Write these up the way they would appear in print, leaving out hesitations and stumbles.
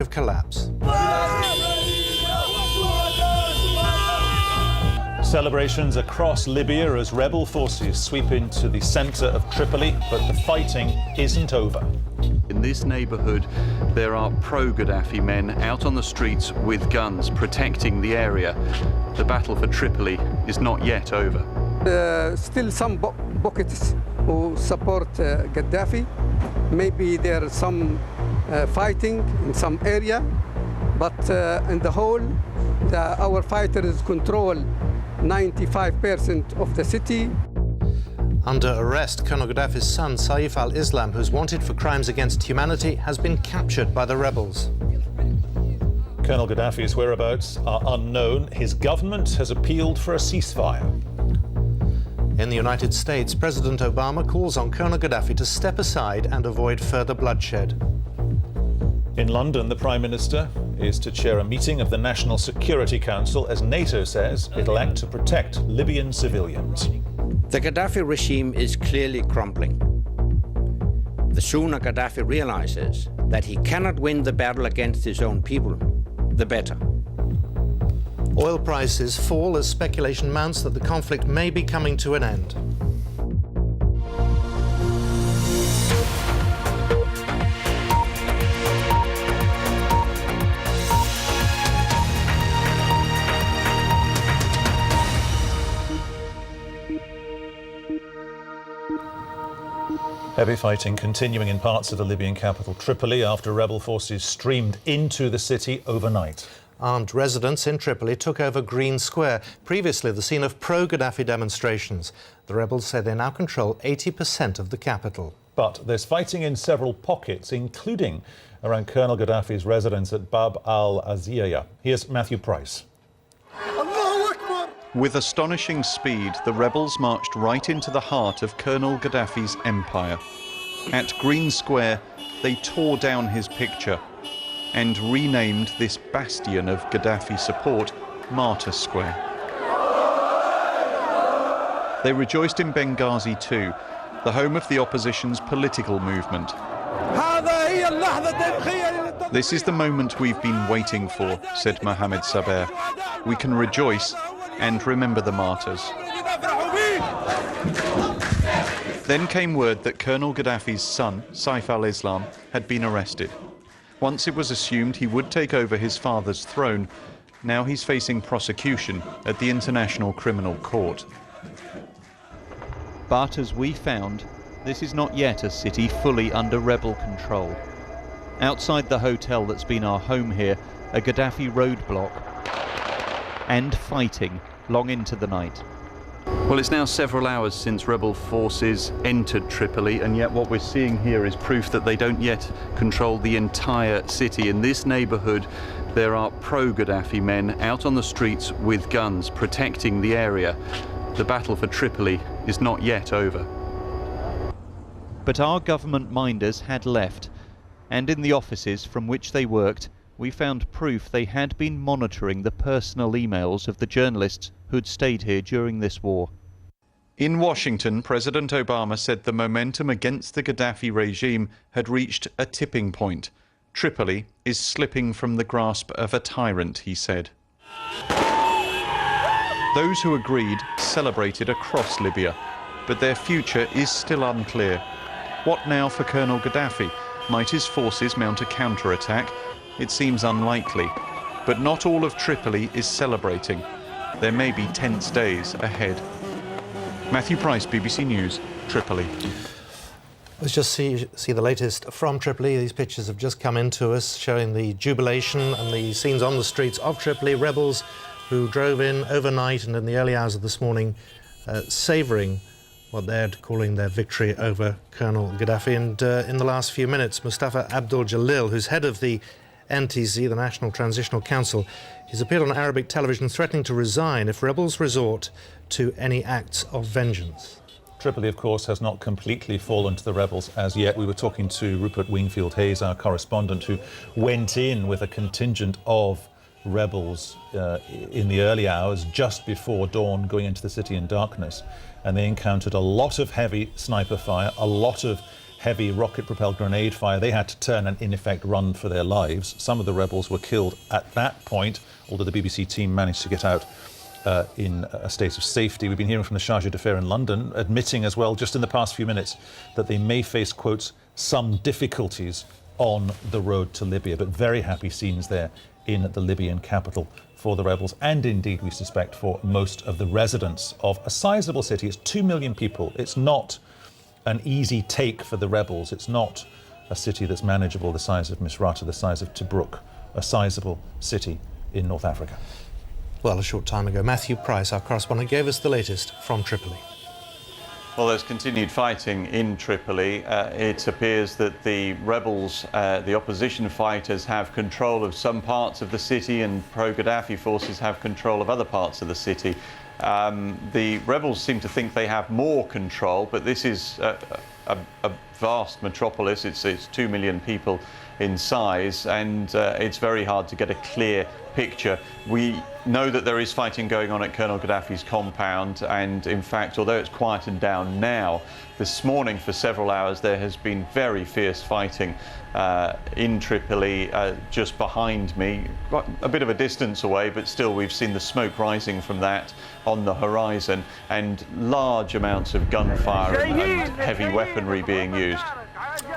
of collapse. Celebrations across Libya as rebel forces sweep into the centre of Tripoli, but the fighting isn't over. In this neighbourhood, there are pro-Gaddafi men out on the streets with guns, protecting the area. The battle for Tripoli is not yet over. Still some pockets who support Gaddafi. Maybe there are some fighting in some area, but in the whole, our fighters control 95% of the city. Under arrest, Colonel Gaddafi's son, Saif al-Islam, who's wanted for crimes against humanity, has been captured by the rebels. Colonel Gaddafi's whereabouts are unknown. His government has appealed for a ceasefire. In the United States, President Obama calls on Colonel Gaddafi to step aside and avoid further bloodshed. In London, the Prime Minister is to chair a meeting of the National Security Council as NATO says it'll act to protect Libyan civilians. The Gaddafi regime is clearly crumbling. The sooner Gaddafi realizes that he cannot win the battle against his own people, the better. Oil prices fall as speculation mounts that the conflict may be coming to an end. Heavy fighting continuing in parts of the Libyan capital Tripoli after rebel forces streamed into the city overnight. Armed residents in Tripoli took over Green Square, previously the scene of pro-Gaddafi demonstrations. The rebels say they now control 80% of the capital. But there's fighting in several pockets, including around Colonel Gaddafi's residence at Bab al-Aziyah. Here's Matthew Price. With astonishing speed, the rebels marched right into the heart of Colonel Gaddafi's empire. At Green Square, they tore down his picture and renamed this bastion of Gaddafi support Martyr Square. They rejoiced in Benghazi too, the home of the opposition's political movement. This is the moment we've been waiting for, said Mohammed Saber. We can rejoice and remember the martyrs. Then came word that Colonel Gaddafi's son, Saif al-Islam, had been arrested. Once it was assumed he would take over his father's throne, now he's facing prosecution at the International Criminal Court. But as we found, this is not yet a city fully under rebel control. Outside the hotel that's been our home here, a Gaddafi roadblock and fighting long into the night. Well, it's now several hours since rebel forces entered Tripoli, and yet what we're seeing here is proof that they don't yet control the entire city. In this neighbourhood, there are pro-Gaddafi men out on the streets with guns, protecting the area. The battle for Tripoli is not yet over. But our government minders had left, and in the offices from which they worked, we found proof they had been monitoring the personal emails of the journalists who'd stayed here during this war. In Washington, President Obama said the momentum against the Gaddafi regime had reached a tipping point. Tripoli is slipping from the grasp of a tyrant, he said. Those who agreed celebrated across Libya, but their future is still unclear. What now for Colonel Gaddafi? Might his forces mount a counter-attack? It seems unlikely, but not all of Tripoli is celebrating. There may be tense days ahead. Matthew Price, BBC News, Tripoli. Let's just see the latest from Tripoli. These pictures have just come in to us, showing the jubilation and the scenes on the streets of Tripoli. Rebels who drove in overnight and in the early hours of this morning, savouring what they're calling their victory over Colonel Gaddafi. And in the last few minutes, Mustafa Abdul Jalil, who's head of the NTC, the National Transitional Council, he's appeared on Arabic television threatening to resign if rebels resort to any acts of vengeance. Tripoli, of course, has not completely fallen to the rebels as yet. We were talking to Rupert Wingfield-Hayes, our correspondent, who went in with a contingent of rebels in the early hours, just before dawn, going into the city in darkness. And they encountered a lot of heavy sniper fire, a lot of heavy rocket-propelled grenade fire. They had to turn and, in effect, run for their lives. Some of the rebels were killed at that point, although the BBC team managed to get out in a state of safety. We've been hearing from the Chargé d'Affaires in London, admitting as well, just in the past few minutes, that they may face, quotes, some difficulties on the road to Libya, but very happy scenes there in the Libyan capital for the rebels, and indeed, we suspect, for most of the residents of a sizable city. It's 2 million people. It's not an easy take for the rebels. It's not a city that's manageable, the size of Misrata, the size of Tobruk, a sizable city in North Africa. Well, a short time ago, Matthew Price, our correspondent, gave us the latest from Tripoli. Well, there's continued fighting in Tripoli. It appears that the rebels, the opposition fighters, have control of some parts of the city, and pro-Gaddafi forces have control of other parts of the city. The rebels seem to think they have more control, but this is a vast metropolis. It's 2 million people in size, and it's very hard to get a clear picture. We know that there is fighting going on at Colonel Gaddafi's compound, and in fact, although it's quietened down now, this morning for several hours there has been very fierce fighting in Tripoli, just behind me, a bit of a distance away, but still we've seen the smoke rising from that on the horizon, and large amounts of gunfire and heavy weaponry being used.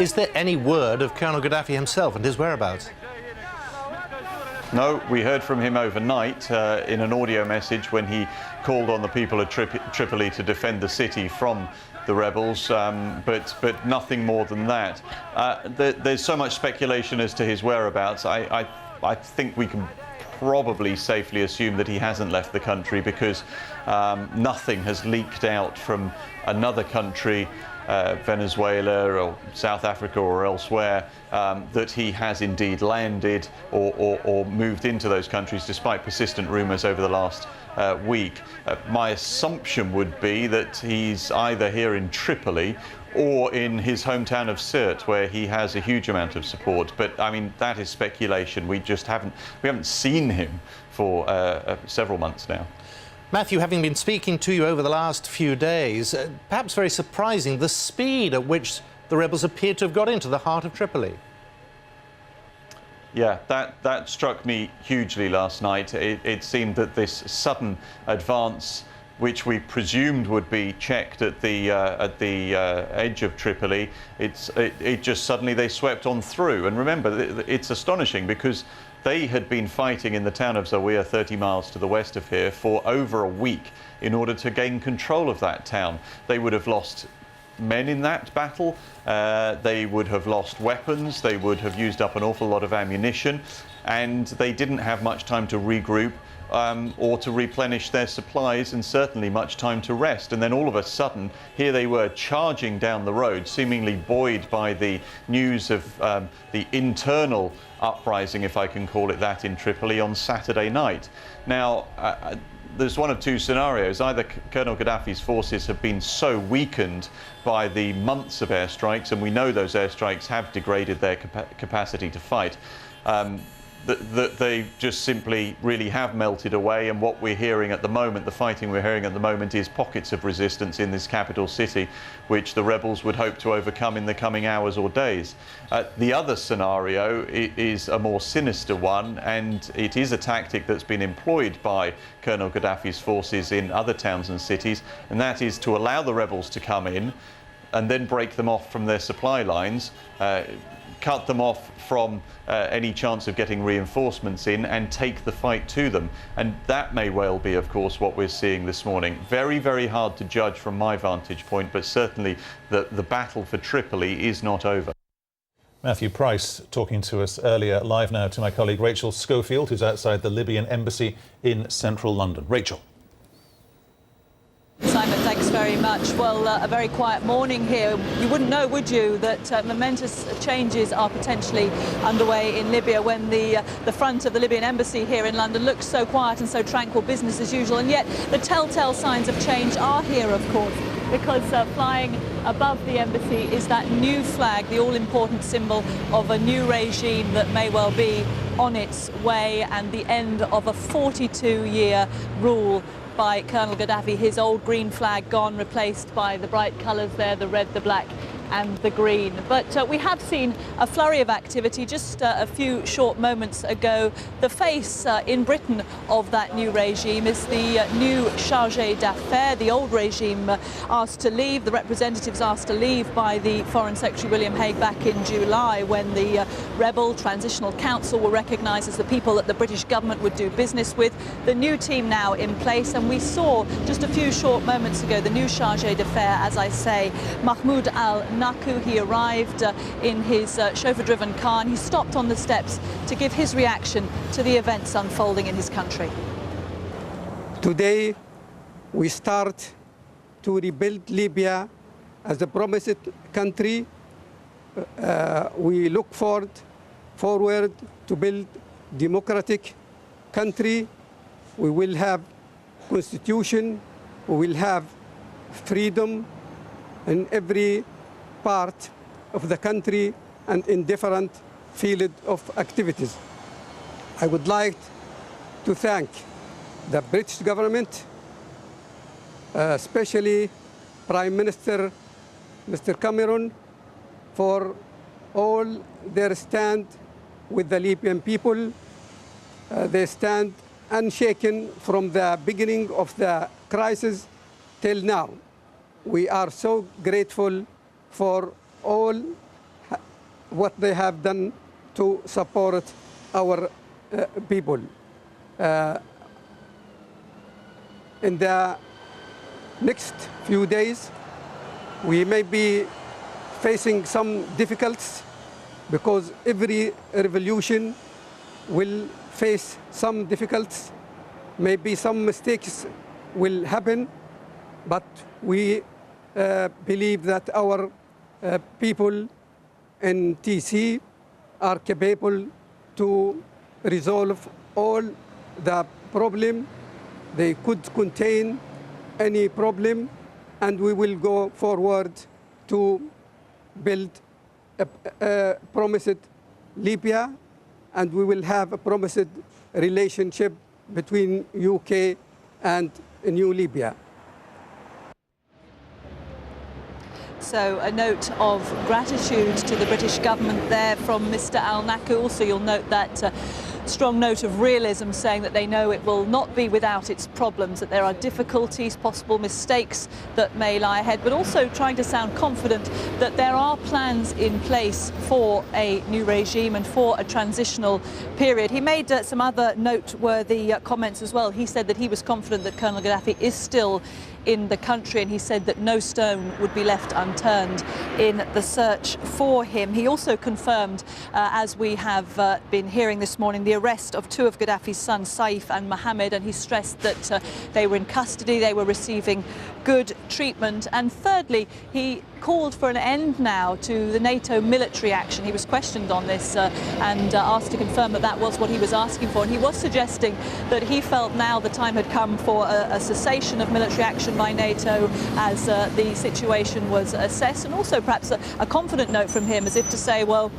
Is there any word of Colonel Gaddafi himself and his whereabouts? No, we heard from him overnight in an audio message when he called on the people of Tripoli to defend the city from the rebels, but nothing more than that. There's so much speculation as to his whereabouts. I think we can probably safely assume that he hasn't left the country, because nothing has leaked out from another country, Venezuela or South Africa or elsewhere, that he has indeed landed or moved into those countries, despite persistent rumours over the last week. My assumption would be that he's either here in Tripoli or in his hometown of Sirte, where he has a huge amount of support. But I mean, that is speculation. We haven't seen him for several months now. Matthew, having been speaking to you over the last few days, perhaps very surprising, the speed at which the rebels appear to have got into the heart of Tripoli. Yeah, that struck me hugely last night. It seemed that this sudden advance, which we presumed would be checked at the edge of Tripoli, it just suddenly they swept on through. And remember, it's astonishing because they had been fighting in the town of Zawiya, 30 miles to the west of here, for over a week in order to gain control of that town. They would have lost men in that battle, they would have lost weapons, they would have used up an awful lot of ammunition, and they didn't have much time to regroup or to replenish their supplies, and certainly much time to rest. And then all of a sudden, here they were charging down the road, seemingly buoyed by the news of the internal uprising, if I can call it that, in Tripoli on Saturday night. Now, there's one of two scenarios. Either Colonel Gaddafi's forces have been so weakened by the months of airstrikes, and we know those airstrikes have degraded their capacity to fight, that they just simply really have melted away. And what we're hearing at the moment, the fighting we're hearing at the moment, is pockets of resistance in this capital city, which the rebels would hope to overcome in the coming hours or days. The other scenario is a more sinister one, and it is a tactic that's been employed by Colonel Gaddafi's forces in other towns and cities, and that is to allow the rebels to come in and then break them off from their supply lines, cut them off from any chance of getting reinforcements in, and take the fight to them. And that may well be, of course, what we're seeing this morning. Very, very hard to judge from my vantage point, but certainly the battle for Tripoli is not over. Matthew Price talking to us earlier. Live now to my colleague Rachel Schofield, who's outside the Libyan embassy in central London. Rachel. Simon, thanks very much. Well, a very quiet morning here. You wouldn't know, would you, that momentous changes are potentially underway in Libya when the front of the Libyan embassy here in London looks so quiet and so tranquil, business as usual. And yet the telltale signs of change are here, of course, because flying above the embassy is that new flag, the all-important symbol of a new regime that may well be on its way, and the end of a 42-year rule by Colonel Gaddafi. His old green flag gone, replaced by the bright colours there, the red, the black and the green. But we have seen a flurry of activity just a few short moments ago. The face in Britain of that new regime is the new chargé d'affaires. The old regime asked to leave, the representatives asked to leave by the Foreign Secretary William Hague back in July, when the rebel Transitional Council were recognised as the people that the British government would do business with. The new team now in place, and we saw just a few short moments ago the new chargé d'affaires, as I say, Mahmoud al-Naku. He arrived in his chauffeur-driven car, and he stopped on the steps to give his reaction to the events unfolding in his country. Today, we start to rebuild Libya as a promised country. We look forward to build democratic country. We will have constitution. We will have freedom in every part of the country and in different fields of activities. I would like to thank the British government, especially Prime Minister Mr. Cameron, for all their stand with the Libyan people. They stand unshaken from the beginning of the crisis till now. We are so grateful for all what they have done to support our people. In the next few days, we may be facing some difficulties, because every revolution will face some difficulties. Maybe some mistakes will happen, but we believe that our people in TC are capable to resolve all the problem. They could contain any problem, and we will go forward to build a promised Libya, and we will have a promised relationship between UK and New Libya. So a note of gratitude to the British government there from Mr. al-Naku. Also, you'll note that strong note of realism, saying that they know it will not be without its problems, that there are difficulties, possible mistakes that may lie ahead, but also trying to sound confident that there are plans in place for a new regime and for a transitional period. He made some other noteworthy comments as well. He said that he was confident that Colonel Gaddafi is still in the country, and he said that no stone would be left unturned in the search for him. He also confirmed, as we have been hearing this morning, the arrest of two of Gaddafi's sons, Saif and Mohammed, and he stressed that they were in custody, they were receiving good treatment. And thirdly, he called for an end now to the NATO military action. He was questioned on this and asked to confirm that that was what he was asking for. And he was suggesting that he felt now the time had come for a cessation of military action by NATO as the situation was assessed, and also perhaps a confident note from him, as if to say, well,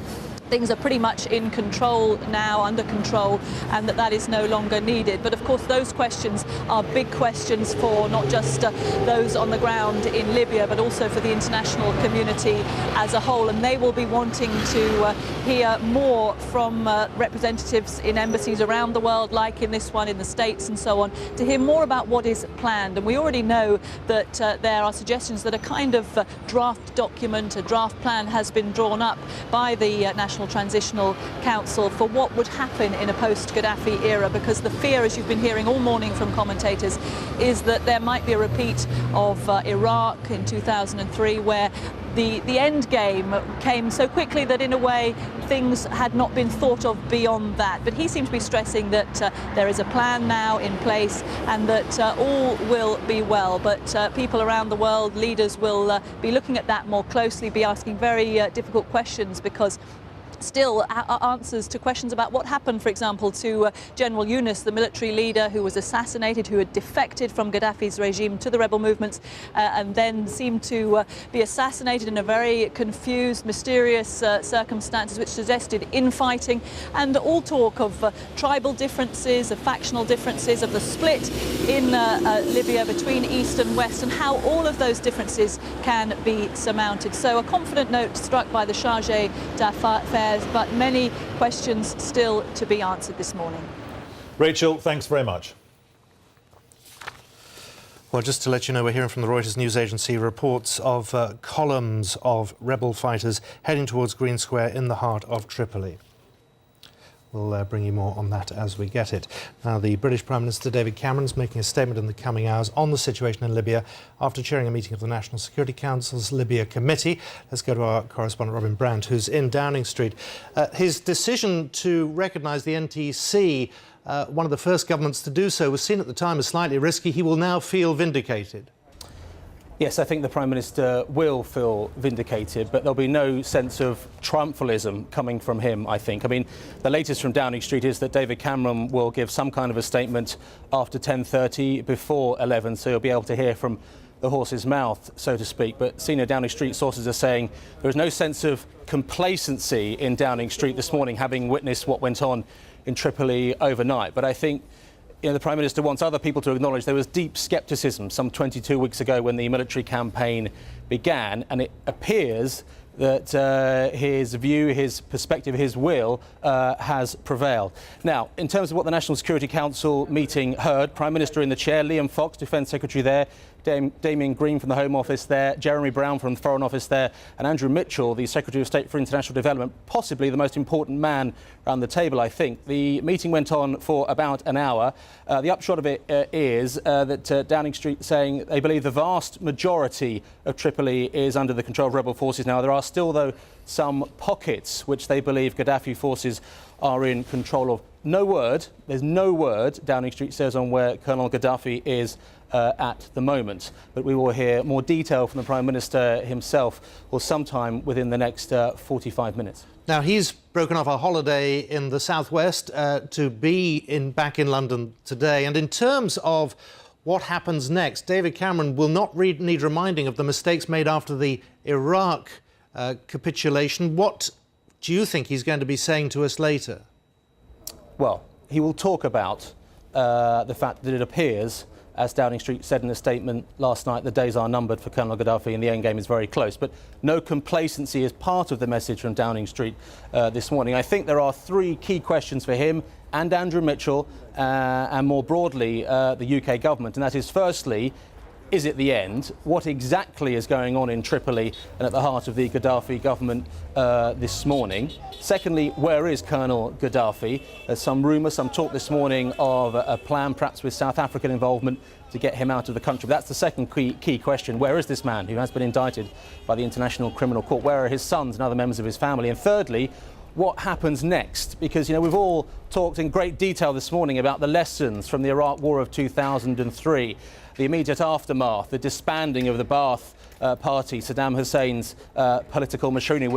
things are pretty much in control now, under control, and that is no longer needed. But of course, those questions are big questions for not just those on the ground in Libya, but also for the international community as a whole. And they will be wanting to hear more from representatives in embassies around the world, like in this one in the States and so on, to hear more about what is planned. And we already know that there are suggestions that a kind of draft document, a draft plan has been drawn up by the National Transitional Council for what would happen in a post-Gaddafi era, because the fear, as you've been hearing all morning from commentators, is that there might be a repeat of Iraq in 2003, where the end game came so quickly that in a way things had not been thought of beyond that. But he seems to be stressing that there is a plan now in place and that all will be well. But people around the world, leaders, will be looking at that more closely, be asking very difficult questions, because still answers to questions about what happened, for example, to General Yunus, the military leader who was assassinated, who had defected from Gaddafi's regime to the rebel movements and then seemed to be assassinated in a very confused, mysterious circumstances which suggested infighting, and all talk of tribal differences, of factional differences, of the split in Libya between East and West, and how all of those differences can be surmounted. So a confident note struck by the Chargé d'Affaires, but many questions still to be answered this morning. Rachel, thanks very much. Well, just to let you know, we're hearing from the Reuters news agency reports of columns of rebel fighters heading towards Green Square in the heart of Tripoli. We'll bring you more on that as we get it. Now, the British Prime Minister David Cameron is making a statement in the coming hours on the situation in Libya after chairing a meeting of the National Security Council's Libya Committee. Let's go to our correspondent Robin Brandt, who's in Downing Street. His decision to recognise the NTC, one of the first governments to do so, was seen at the time as slightly risky. He will now feel vindicated. Yes, I think the Prime Minister will feel vindicated, but there'll be no sense of triumphalism coming from him, I think. I mean, the latest from Downing Street is that David Cameron will give some kind of a statement after 10:30, before 11, so you'll be able to hear from the horse's mouth, so to speak. But senior Downing Street sources are saying there is no sense of complacency in Downing Street this morning, having witnessed what went on in Tripoli overnight. But I think the Prime Minister wants other people to acknowledge there was deep scepticism some 22 weeks ago when the military campaign began, and it appears that his view, his perspective, his will has prevailed. Now, in terms of what the National Security Council meeting heard, Prime Minister in the chair, Liam Fox, Defence Secretary there, Damien Green from the Home Office there, Jeremy Brown from the Foreign Office there, and Andrew Mitchell, the Secretary of State for International Development, possibly the most important man around the table, I think. The meeting went on for about an hour. The upshot of it is that Downing Street saying they believe the vast majority of Tripoli is under the control of rebel forces now. There are still, though, some pockets which they believe Gaddafi forces are in control of. There's no word, Downing Street says, on where Colonel Gaddafi is at the moment. But we will hear more detail from the Prime Minister himself, or sometime within the next 45 minutes. Now, he's broken off a holiday in the southwest to be back in London today. And in terms of what happens next, David Cameron will not need reminding of the mistakes made after the Iraq capitulation. What do you think he's going to be saying to us later? Well, he will talk about the fact that it appears, as Downing Street said in a statement last night, the days are numbered for Colonel Gaddafi and the end game is very close. But no complacency is part of the message from Downing Street this morning. I think there are three key questions for him and Andrew Mitchell and more broadly the UK government. And that is, firstly, is it the end? What exactly is going on in Tripoli and at the heart of the Gaddafi government this morning? Secondly, where is Colonel Gaddafi? There's some rumour, some talk this morning of a plan, perhaps with South African involvement, to get him out of the country. But that's the second key question. Where is this man who has been indicted by the International Criminal Court? Where are his sons and other members of his family? And thirdly, what happens next? Because, we've all talked in great detail this morning about the lessons from the Iraq War of 2003, the immediate aftermath, the disbanding of the Ba'ath Party, Saddam Hussein's political machinery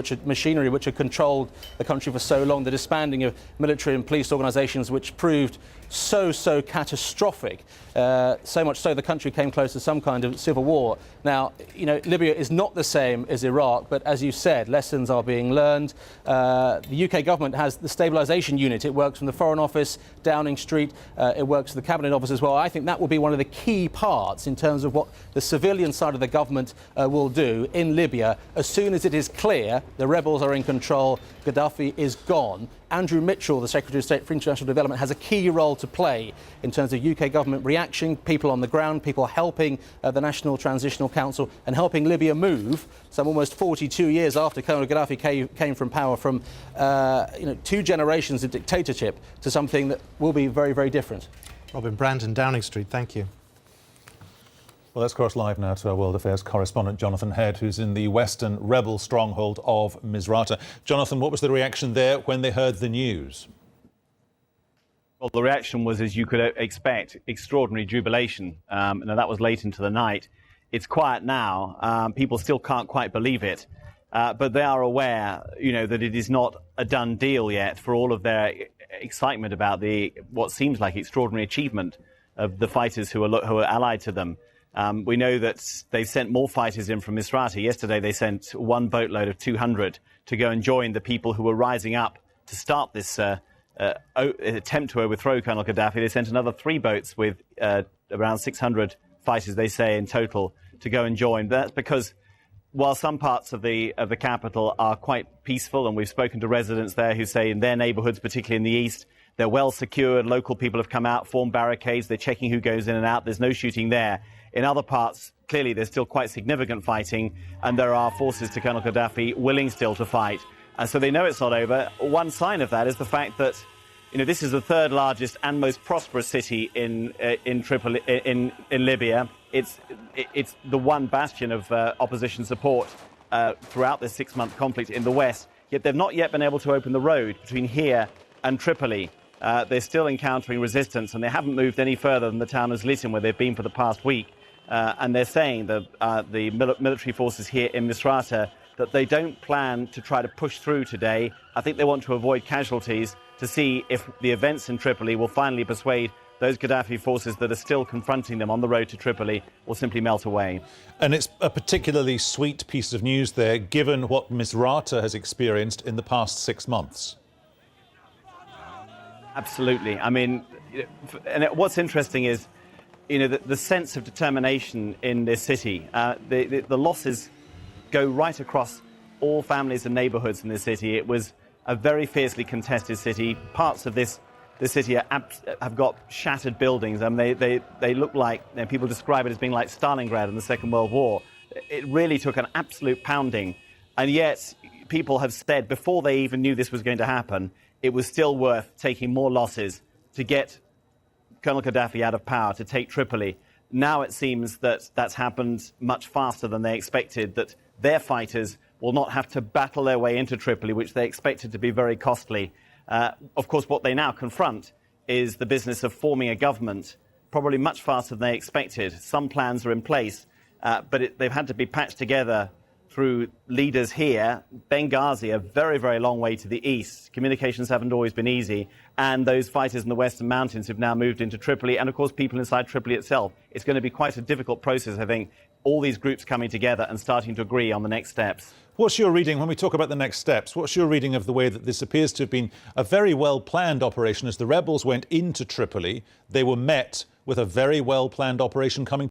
which had controlled the country for so long, the disbanding of military and police organisations which proved so catastrophic, so much so the country came close to some kind of civil war. Now, Libya is not the same as Iraq, but as you said, lessons are being learned. The UK government has the stabilisation unit. It works from the Foreign Office, Downing Street, it works from the Cabinet Office as well. I think that will be one of the key parts in terms of what the civilian side of the government will do in Libya as soon as it is clear the rebels are in control, Gaddafi is gone. Andrew Mitchell, the Secretary of State for International Development, has a key role to play in terms of UK government reaction, people on the ground, people helping the National Transitional Council and helping Libya move, some almost 42 years after Colonel Gaddafi came from power, from 2 generations of dictatorship to something that will be very, very different. Robin Brandt in Downing Street, thank you. Well, let's cross live now to our World Affairs correspondent, Jonathan Head, who's in the western rebel stronghold of Misrata. Jonathan, what was the reaction there when they heard the news? Well, the reaction was, as you could expect, extraordinary jubilation. And that was late into the night. It's quiet now. People still can't quite believe it. but they are aware, that it is not a done deal yet for all of their excitement about what seems like extraordinary achievement of the fighters who are allied to them. We know that they've sent more fighters in from Misrata. Yesterday they sent one boatload of 200 to go and join the people who were rising up to start this attempt to overthrow Colonel Gaddafi. They sent another 3 boats with around 600 fighters, they say, in total, to go and join. But that's because while some parts of the capital are quite peaceful, and we've spoken to residents there who say in their neighbourhoods, particularly in the east, they're well secured. Local people have come out, formed barricades. They're checking who goes in and out. There's no shooting there. In other parts, clearly, there's still quite significant fighting, and there are forces to Colonel Gaddafi willing still to fight. And so they know it's not over. One sign of that is the fact that, this is the 3rd largest and most prosperous city in Tripoli, in Libya. It's the one bastion of opposition support throughout this 6-month conflict in the west. Yet they've not yet been able to open the road between here and Tripoli. They're still encountering resistance, and they haven't moved any further than the town of Zlitin, where they've been for the past week. And they're saying that the military forces here in Misrata that they don't plan to try to push through today. I think they want to avoid casualties to see if the events in Tripoli will finally persuade those Gaddafi forces that are still confronting them on the road to Tripoli will simply melt away. And it's a particularly sweet piece of news there, given what Misrata has experienced in the past 6 months. Absolutely. I mean, and what's interesting is, the sense of determination in this city. The losses go right across all families and neighbourhoods in this city. It was a very fiercely contested city. Parts of this city have got shattered buildings. They look like, people describe it as being like Stalingrad in the Second World War. It really took an absolute pounding. And yet, people have said, before they even knew this was going to happen, it was still worth taking more losses to get Colonel Gaddafi out of power, to take Tripoli. Now it seems that that's happened much faster than they expected, that their fighters will not have to battle their way into Tripoli, which they expected to be very costly. Of course, what they now confront is the business of forming a government, probably much faster than they expected. Some plans are in place, but they've had to be patched together through leaders here. Benghazi, a very, very long way to the east. Communications haven't always been easy. And those fighters in the Western Mountains who've now moved into Tripoli, and of course people inside Tripoli itself. It's going to be quite a difficult process, I think, all these groups coming together and starting to agree on the next steps. What's your reading, when we talk about the next steps, what's your reading of the way that this appears to have been a very well-planned operation? As the rebels went into Tripoli, they were met with a very well-planned operation coming